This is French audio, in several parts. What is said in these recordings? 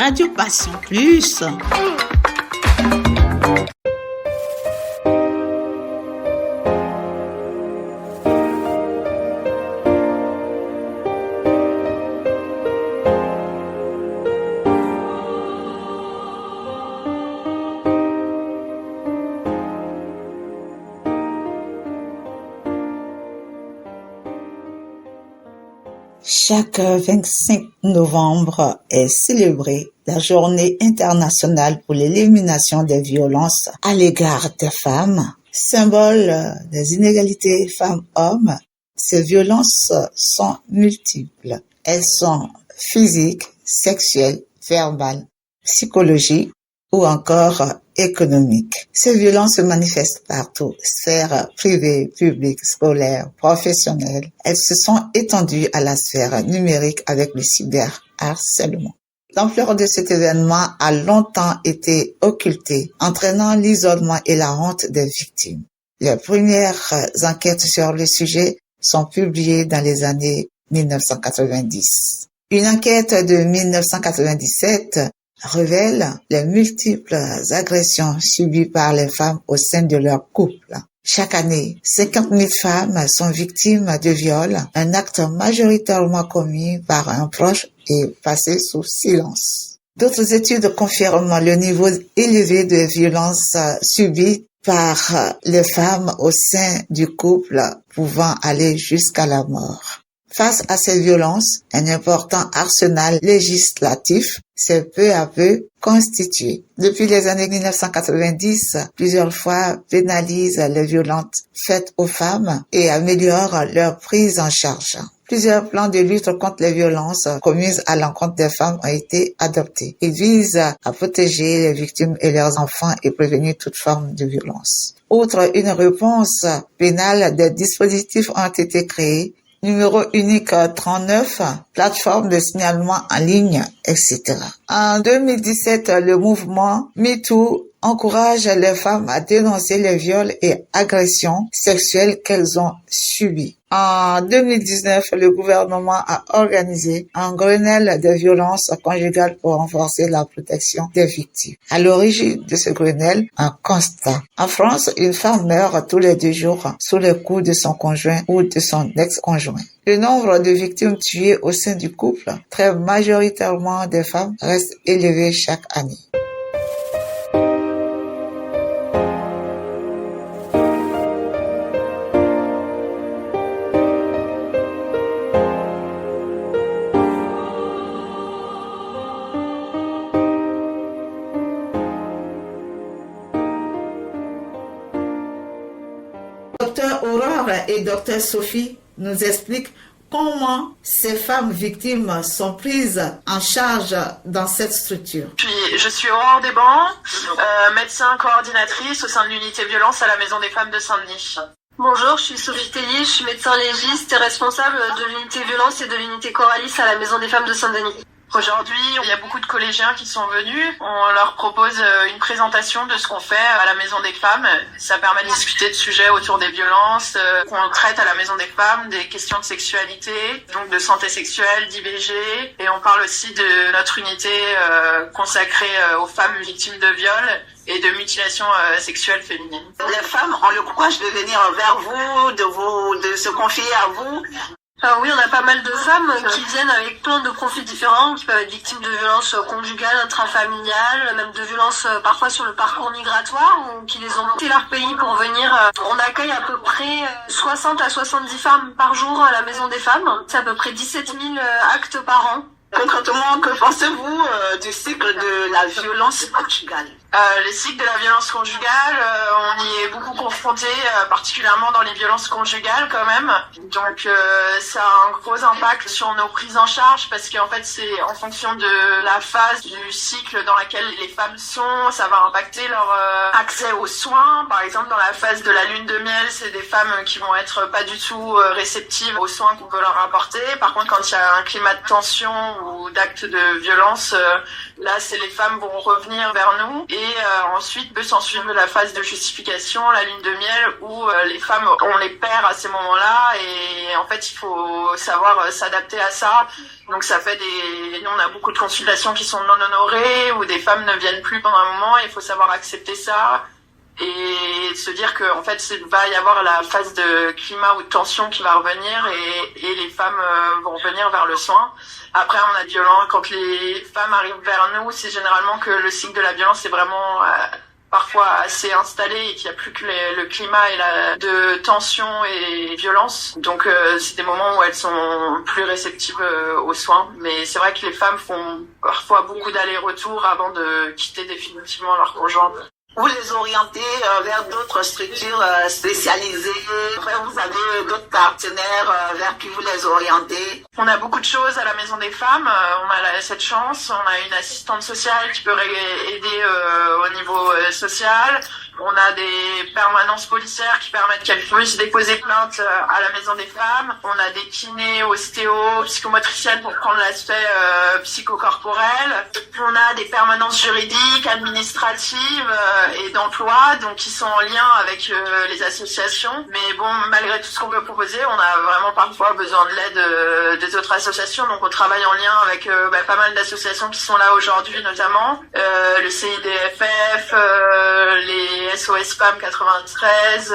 Radio Passion Plus. Chaque 25 novembre est célébrée la Journée internationale pour l'élimination des violences à l'égard des femmes. Symbole des inégalités femmes-hommes, ces violences sont multiples. Elles sont physiques, sexuelles, verbales, psychologiques ou encore économiques. Ces violences se manifestent partout, sphère privée, publique, scolaire, professionnelle. Elles se sont étendues à la sphère numérique avec le cyberharcèlement. L'ampleur de cet événement a longtemps été occultée, entraînant l'isolement et la honte des victimes. Les premières enquêtes sur le sujet sont publiées dans les années 1990. Une enquête de 1997 révèle les multiples agressions subies par les femmes au sein de leur couple. Chaque année, 50 000 femmes sont victimes de viol, un acte majoritairement commis par un proche et passé sous silence. D'autres études confirment le niveau élevé de violences subies par les femmes au sein du couple, pouvant aller jusqu'à la mort. Face à ces violences, un important arsenal législatif s'est peu à peu constitué. Depuis les années 1990, plusieurs fois pénalisent les violences faites aux femmes et améliorent leur prise en charge. Plusieurs plans de lutte contre les violences commises à l'encontre des femmes ont été adoptés. Ils visent à protéger les victimes et leurs enfants et prévenir toute forme de violence. Outre une réponse pénale, des dispositifs ont été créés. Numéro unique 39, plateforme de signalement en ligne, etc. En 2017, le mouvement MeToo encourage les femmes à dénoncer les viols et agressions sexuelles qu'elles ont subies. En 2019, le gouvernement a organisé un Grenelle des violences conjugales pour renforcer la protection des victimes. À l'origine de ce Grenelle, un constat. En France, une femme meurt tous les 2 jours sous les coups de son conjoint ou de son ex-conjoint. Le nombre de victimes tuées au sein du couple, très majoritairement des femmes, reste élevé chaque année. Docteur Aurore et Docteur Sophie nous expliquent comment ces femmes victimes sont prises en charge dans cette structure. Je suis Aurore Desbancs, médecin coordinatrice au sein de l'unité violence à la Maison des Femmes de Saint-Denis. Bonjour, je suis Sophie Tellier, je suis médecin légiste et responsable de l'unité violence et de l'unité Coralis à la Maison des Femmes de Saint-Denis. Aujourd'hui, il y a beaucoup de collégiens qui sont venus. On leur propose une présentation de ce qu'on fait à la Maison des Femmes. Ça permet de discuter de sujets autour des violences qu'on traite à la Maison des Femmes, des questions de sexualité, donc de santé sexuelle, d'IVG. Et on parle aussi de notre unité consacrée aux femmes victimes de viol et de mutilation sexuelle féminine. Les femmes ont le courage de venir vers vous, de se confier à vous. Alors oui, on a pas mal de femmes qui viennent avec plein de profils différents, qui peuvent être victimes de violences conjugales, intrafamiliales, même de violences parfois sur le parcours migratoire, ou qui les ont quitté leur pays pour venir. On accueille à peu près 60 à 70 femmes par jour à la Maison des Femmes. C'est à peu près 17 000 actes par an. Concrètement, que pensez-vous du cycle de la violence conjugale? Le cycle de la violence conjugale, on y est beaucoup confronté, particulièrement dans les violences conjugales quand même. Donc ça a un gros impact sur nos prises en charge parce qu'en fait c'est en fonction de la phase du cycle dans laquelle les femmes sont, ça va impacter leur accès aux soins. Par exemple, dans la phase de la lune de miel, c'est des femmes qui vont être pas du tout réceptives aux soins qu'on peut leur apporter. Par contre, quand il y a un climat de tension ou ou d'actes de violence, là, c'est les femmes vont revenir vers nous et ensuite peut s'en suivre la phase de justification, la lune de miel, où les femmes, on les perd à ces moments-là et en fait, il faut savoir s'adapter à ça. Donc ça fait nous on a beaucoup de consultations qui sont non honorées, où des femmes ne viennent plus pendant un moment et il faut savoir accepter ça. Et se dire que en fait il va y avoir la phase de climat ou de tension qui va revenir et les femmes vont revenir vers le soin. Après on a violent quand les femmes arrivent vers nous, c'est généralement que le cycle de la violence est vraiment parfois assez installé et qu'il n'y a plus que le climat et de tension et violence. Donc c'est des moments où elles sont plus réceptives aux soins. Mais c'est vrai que les femmes font parfois beaucoup d'allers-retours avant de quitter définitivement leur conjoint. Vous les orientez vers d'autres structures spécialisées. Après, vous avez d'autres partenaires vers qui vous les orientez. On a beaucoup de choses à la Maison des Femmes. On a cette chance. On a une assistante sociale qui peut aider au niveau social. On a des permanences policières qui permettent qu'elles puissent déposer plainte à la Maison des Femmes. On a des kinés, ostéos, psychomotriciennes pour prendre l'aspect psychocorporel. On a des permanences juridiques, administratives et d'emploi, donc qui sont en lien avec les associations. Mais bon, malgré tout ce qu'on peut proposer, on a vraiment parfois besoin de l'aide des autres associations. Donc on travaille en lien avec pas mal d'associations qui sont là aujourd'hui, notamment le CIDFF, les SOS Femmes 93,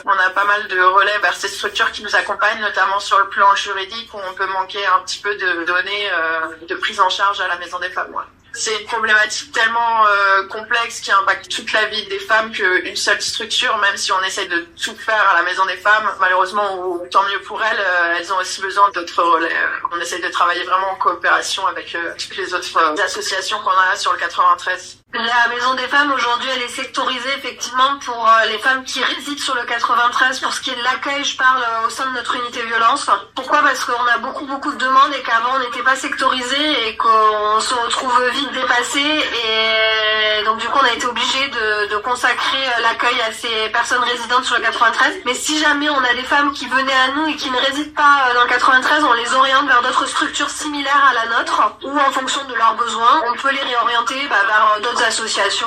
on a pas mal de relais vers ces structures qui nous accompagnent, notamment sur le plan juridique où on peut manquer un petit peu de données de prise en charge à la Maison des Femmes. Ouais. C'est une problématique tellement complexe qui impacte toute la vie des femmes qu'une seule structure, même si on essaye de tout faire à la Maison des Femmes, malheureusement, ou tant mieux pour elles, elles ont aussi besoin d'autres relais. On essaye de travailler vraiment en coopération avec toutes les autres associations qu'on a sur le 93. La Maison des Femmes, aujourd'hui, elle est sectorisée, effectivement, pour les femmes qui résident sur le 93. Pour ce qui est de l'accueil, je parle au sein de notre unité violence. Pourquoi ? Parce qu'on a beaucoup de demandes et qu'avant, on n'était pas sectorisé et qu'on se retrouve vite dépassé. Et donc, du coup, on a été obligé de consacrer l'accueil à ces personnes résidentes sur le 93. Mais si jamais on a des femmes qui venaient à nous et qui ne résident pas dans le 93, on les oriente vers d'autres structures similaires à la nôtre ou en fonction de leurs besoins. On peut les réorienter vers d'autres associations,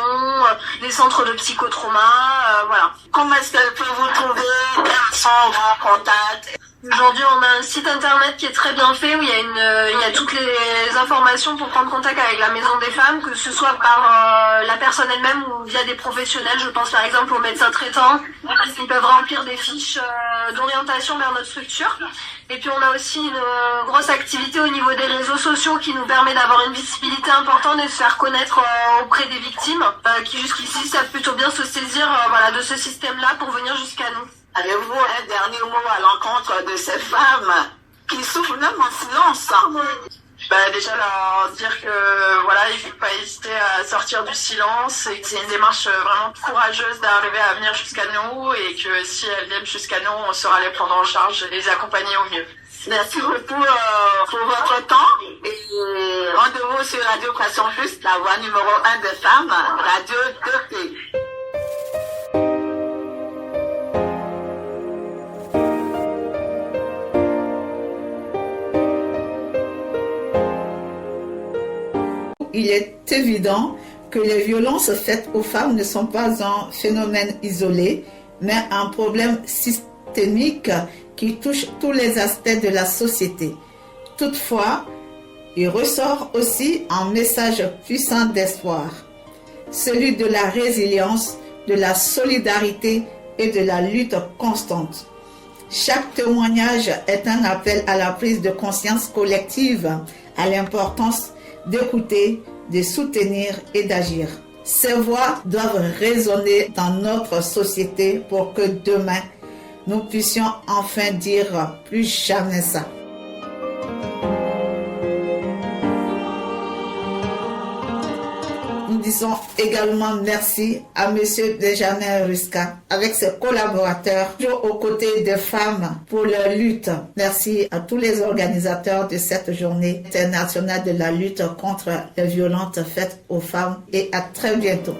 des centres de psychotrauma, voilà. Comment est-ce qu'elle peut vous trouver? Quels sont vos contacts? Aujourd'hui, on a un site internet qui est très bien fait où il y a toutes les informations pour prendre contact avec la Maison des Femmes, que ce soit par la personne elle-même ou via des professionnels. Je pense par exemple aux médecins traitants. Ils peuvent remplir des fiches d'orientation vers notre structure. Et puis on a aussi une grosse activité au niveau des réseaux sociaux qui nous permet d'avoir une visibilité importante et de se faire connaître auprès des victimes qui jusqu'ici savent plutôt bien se saisir de ce système-là pour venir jusqu'à nous. Avez-vous un dernier mot à l'encontre de ces femmes qui souffrent même en silence? Déjà leur dire que il faut pas hésiter à sortir du silence et que c'est une démarche vraiment courageuse d'arriver à venir jusqu'à nous et que si elles viennent jusqu'à nous, on saura les prendre en charge et les accompagner au mieux. Merci beaucoup pour votre temps et rendez-vous sur Radio Passion Plus, la voix numéro 1 des femmes, Radio 2P. Il est évident que les violences faites aux femmes ne sont pas un phénomène isolé, mais un problème systémique qui touche tous les aspects de la société. Toutefois, il ressort aussi un message puissant d'espoir, celui de la résilience, de la solidarité et de la lutte constante. Chaque témoignage est un appel à la prise de conscience collective, à l'importance d'écouter, de soutenir et d'agir. Ces voix doivent résonner dans notre société pour que demain, nous puissions enfin dire plus jamais ça. Nous disons également merci à M. Benjamin Ruska avec ses collaborateurs aux côtés des femmes pour leur lutte. Merci à tous les organisateurs de cette journée internationale de la lutte contre les violences faites aux femmes et à très bientôt.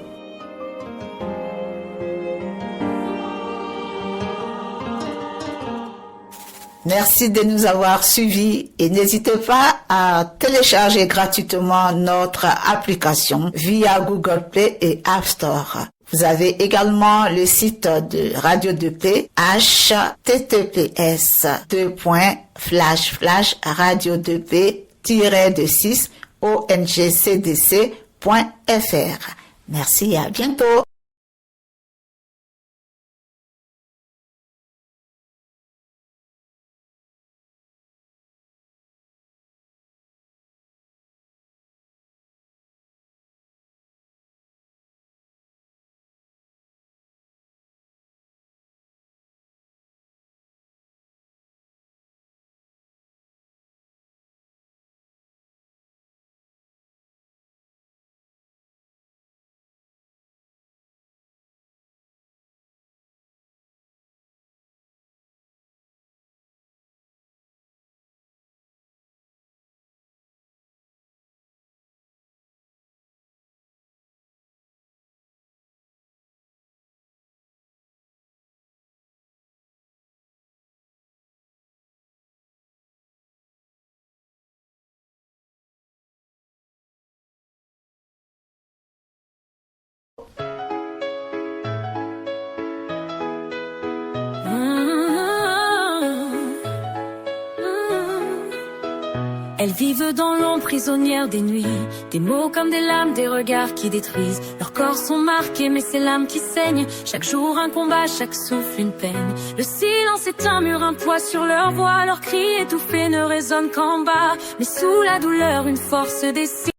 Merci de nous avoir suivis et n'hésitez pas à télécharger gratuitement notre application via Google Play et App Store. Vous avez également le site de Radio 2P, https://radio2p-ongcdc.fr. Merci et à bientôt. Elles vivent dans l'ombre prisonnière des nuits, des mots comme des lames, des regards qui détruisent. Leurs corps sont marqués mais c'est l'âme qui saigne. Chaque jour un combat, chaque souffle une peine. Le silence est un mur, un poids sur leur voix. Leurs cris étouffés ne résonnent qu'en bas, mais sous la douleur une force décide.